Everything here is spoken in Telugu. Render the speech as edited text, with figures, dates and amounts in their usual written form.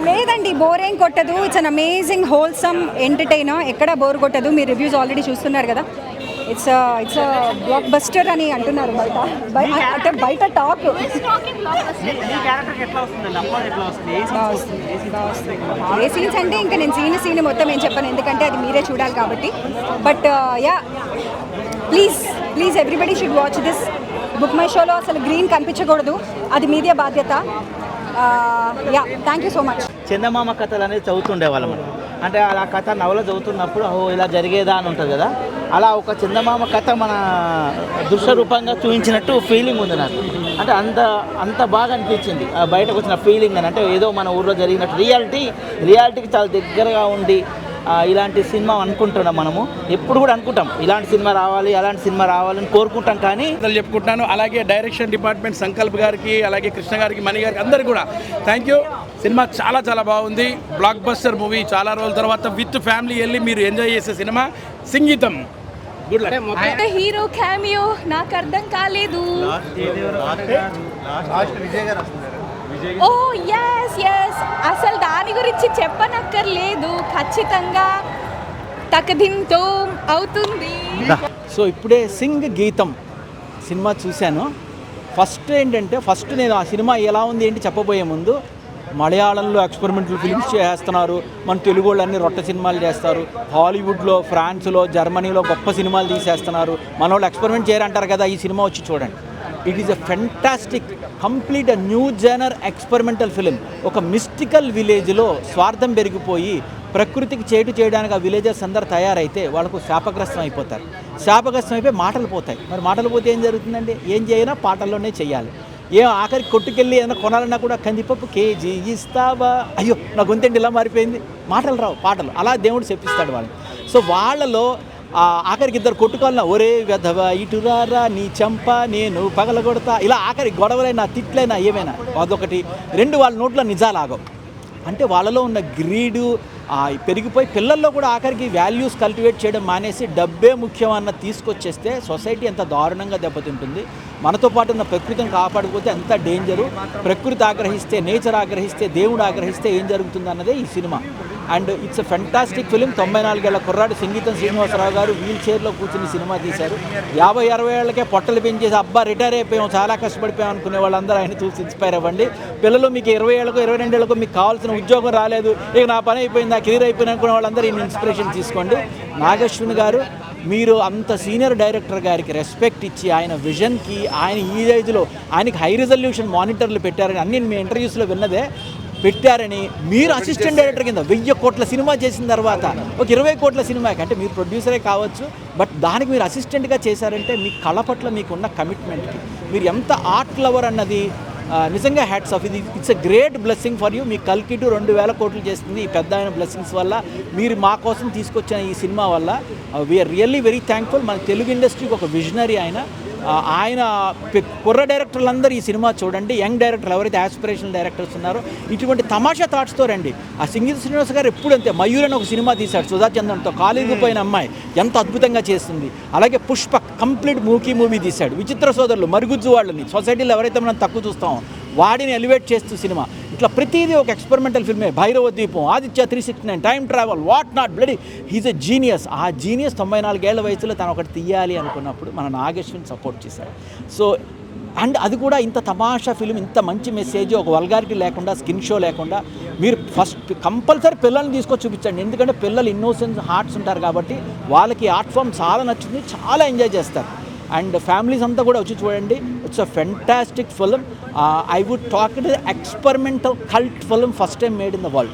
లేదండి, బోర్ ఏం కొట్టదు. It's an amazing wholesome entertainer. ఎక్కడ బోర్ కొట్టదు. మీరు రివ్యూస్ ఆల్రెడీ చూస్తున్నారు కదా. ఇట్స్ బ్లాక్ బస్టర్ అని అంటున్నారు అంటే బయట టాక్. ఏ సీన్స్ అంటే ఇంకా నేను సీన్ మొత్తం ఏం చెప్పాను, ఎందుకంటే అది మీరే చూడాలి కాబట్టి. But yeah, please everybody should watch this. Book my షోలో అసలు గ్రీన్ కనిపించకూడదు, అది మీదే బాధ్యత. Yeah, thank you so much. Chandamama కథలు అనేది చదువుతుండేవాళ్ళం. అంటే అలా కథ నవల చదువుతున్నప్పుడు ఇలా జరిగేదా అని ఉంటుంది కదా. అలా ఒక చందమామ కథ మన దృశ్య రూపంగా చూపించినట్టు ఫీలింగ్ ఉంది నాకు. అంటే అంత బాగా అనిపించింది బయటకు వచ్చిన ఫీలింగ్ అని. అంటే ఏదో మన ఊర్లో జరిగినట్టు రియాలిటీకి చాలా దగ్గరగా ఉండి ఇలాంటి సినిమా అనుకుంటున్నాం. మనము ఎప్పుడు కూడా అనుకుంటాం ఇలాంటి సినిమా రావాలి, అలాంటి సినిమా రావాలని కోరుకుంటాం. కానీ చెప్పుకుంటున్నాను. అలాగే డైరెక్షన్ డిపార్ట్మెంట్ సంకల్ప్ గారికి, అలాగే కృష్ణ గారికి, మణి గారికి, అందరికీ కూడా థ్యాంక్ యూ. సినిమా చాలా బాగుంది. Block buster movie. చాలా రోజుల తర్వాత విత్ ఫ్యామిలీ వెళ్ళి మీరు ఎంజాయ్ చేసే సినిమా సంగీతం. Good luck. హీరో క్యామియో నాకు అర్థం కాలేదు. ఓ ఎస్, అసలు దాని గురించి చెప్పనక్కర్లేదు. ఖచ్చితంగా తకదింతో అవుతుంది. సో ఇప్పుడే సింగ్ గీతం సినిమా చూశాను. ఫస్ట్ నేను ఆ సినిమా ఎలా ఉంది ఏంటి చెప్పబోయే ముందు, మలయాళంలో ఎక్స్పెరిమెంటల్ ఫిల్మ్స్ చేస్తున్నారు, మన తెలుగు వాళ్ళు అన్ని రొట్టె సినిమాలు చేస్తారు, హాలీవుడ్లో, ఫ్రాన్స్లో, జర్మనీలో గొప్ప సినిమాలు తీసేస్తున్నారు, మన వాళ్ళు ఎక్స్పెరిమెంట్ చేయరంటారు కదా. ఈ సినిమా వచ్చి చూడండి. It is a fantastic, complete a new genre experimental film. ఒక మిస్టికల్ విలేజ్లో స్వార్థం పెరిగిపోయి ప్రకృతికి చేయడానికి ఆ విలేజర్స్ అందరు తయారైతే వాళ్ళకు శాపగ్రస్తం అయిపోతారు. శాపగ్రస్తం అయిపోయి మాటలు పోతాయి. మరి మాటలు పోతే ఏం జరుగుతుందండి? ఏం చేయనా పాటల్లోనే చెయ్యాలి. ఆఖరికి కొట్టుకెళ్ళి ఏదైనా కొనాలన్నా కూడా కందిపప్పు కేజీ ఇస్తావా, అయ్యో నా గొంతెండి ఇలా మారిపోయింది, మాటలు రావు, పాటలు. అలా దేవుడు చెప్పిస్తాడు వాళ్ళు. సో వాళ్ళలో ఆఖరికి ఇద్దరు కొట్టుకోవాలన్నా, ఒరే వెధవ ఇటురారా నీ చంప నేను పగలగొడతా, ఇలా ఆఖరి గొడవలైనా తిట్లైనా ఏమైనా అదొకటి. రెండు, వాళ్ళ నోట్లో నిజాలాగవు. అంటే వాళ్ళలో ఉన్న గ్రీడు పెరిగిపోయి పిల్లల్లో కూడా ఆఖరికి వాల్యూస్ కల్టివేట్ చేయడం మానేసి డబ్బే ముఖ్యం అన్న తీసుకొచ్చేస్తే సొసైటీ ఎంత దారుణంగా దెబ్బతింటుంది. మనతో పాటు ఉన్న ప్రకృతిని కాపాడకపోతే ఎంత డేంజరు. ప్రకృతి ఆగ్రహిస్తే, నేచర్ ఆగ్రహిస్తే, దేవుడు ఆగ్రహిస్తే ఏం జరుగుతుంది అన్నదే ఈ cinema. And it's a fantastic film. 94 ఏళ్ల కుర్రాడు సంగీతం శ్రీనివాసరావు గారు వీల్ చైర్లో కూర్చుని సినిమా తీశారు. 50-60 ఏళ్ళకే పొట్టలు పెంచేసి అబ్బా రిటైర్ అయిపోయాం, చాలా కష్టపడిపోయాం అనుకునే వాళ్ళందరూ ఆయన చూసి ఇన్స్పైర్ అవ్వండి. పిల్లలు మీకు 20 ఏళ్ళకో 22 ఏళ్ళకో మీకు కావాల్సిన ఉద్యోగం రాలేదు, ఇక నా పని అయిపోయింది, నా కెరీర్ అయిపోయింది అనుకునే వాళ్ళందరూ ఈయన ఇన్స్పిరేషన్ తీసుకోండి. నాగశ్విన్ గారు, మీరు అంత సీనియర్ డైరెక్టర్ గారికి రెస్పెక్ట్ ఇచ్చి ఆయన విజన్కి, ఆయన ఈ ఏజ్లో ఆయనకి హై రిజల్యూషన్ మానిటర్లు పెట్టారని అన్ని మీ ఇంటర్వ్యూస్లో విన్నదే, పెట్టారని మీరు అసిస్టెంట్ డైరెక్టర్ కింద 1000 కోట్ల సినిమా చేసిన తర్వాత ఒక 20 కోట్ల సినిమాకి, అంటే మీరు ప్రొడ్యూసరే కావచ్చు బట్ దానికి మీరు అసిస్టెంట్గా చేశారంటే మీ కళ పట్ల మీకున్న కమిట్మెంట్కి, మీరు ఎంత ఆర్ట్ లవర్ అన్నది నిజంగా హ్యాట్స్ ఆఫ్. ఇది it's a great blessing for you. మీ కల్కి 2000 కోట్లు చేస్తుంది ఈ పెద్ద ఆయన బ్లెస్సింగ్స్ వల్ల, మీరు మా కోసం తీసుకొచ్చిన ఈ సినిమా వల్ల వీఆర్ రియల్లీ వెరీ థ్యాంక్ఫుల్. మన తెలుగు ఇండస్ట్రీకి ఒక విజనరీ ఆయన. కుర్ర డైరెక్టర్లందరూ ఈ సినిమా చూడండి. యంగ్ డైరెక్టర్లు ఎవరైతే ఆస్పిరేషనల్ డైరెక్టర్స్ ఉన్నారో ఇటువంటి తమాషా థాట్స్తో రండి. సంగీత శ్రీనివాస్ గారు ఎప్పుడు అంతే. మయూర్ అని ఒక సినిమా తీశాడు సుధా చందన్తో, కాలేజీకి పోయిన అమ్మాయి ఎంత అద్భుతంగా చేస్తుంది. అలాగే పుష్ప కంప్లీట్ మూవీ తీశాడు. విచిత్ర సోదరులు, మరుగుజ్జు వాళ్ళని, సొసైటీలో ఎవరైతే మనం తక్కువ చూస్తామో వాడిని ఎలివేట్ చేస్తూ సినిమా. ఇట్లా ప్రతిదీ ఒక ఎక్స్పెరిమెంటల్ ఫిల్మే. Bhairava Dweepam, Aditya 369, time travel, what not, bloody he's a genius. ఆ జీనియస్ 94 ఏళ్ల వయసులో తను ఒకటి తీయాలి అనుకున్నప్పుడు మన నాగేశ్వరిని సపోర్ట్ చేశాడు. సో అండ్ అది కూడా ఇంత తమాషా ఫిల్మ్, ఇంత మంచి మెసేజ్, ఒక వల్గారిటీ లేకుండా, స్కిన్ షో లేకుండా, మీరు ఫస్ట్ కంపల్సరీ పిల్లల్ని తీసుకొచ్చి చూపించండి. ఎందుకంటే పిల్లలు ఇన్నోసెన్స్ హార్ట్స్ ఉంటారు కాబట్టి వాళ్ళకి ఆర్ట్ ఫామ్ చాలా నచ్చుతుంది, చాలా ఎంజాయ్ చేస్తారు. అండ్ ఫ్యామిలీస్ అంతా కూడా వచ్చి చూడండి. It's a fantastic film. I would talk it as experimental cult film, first time made in the world.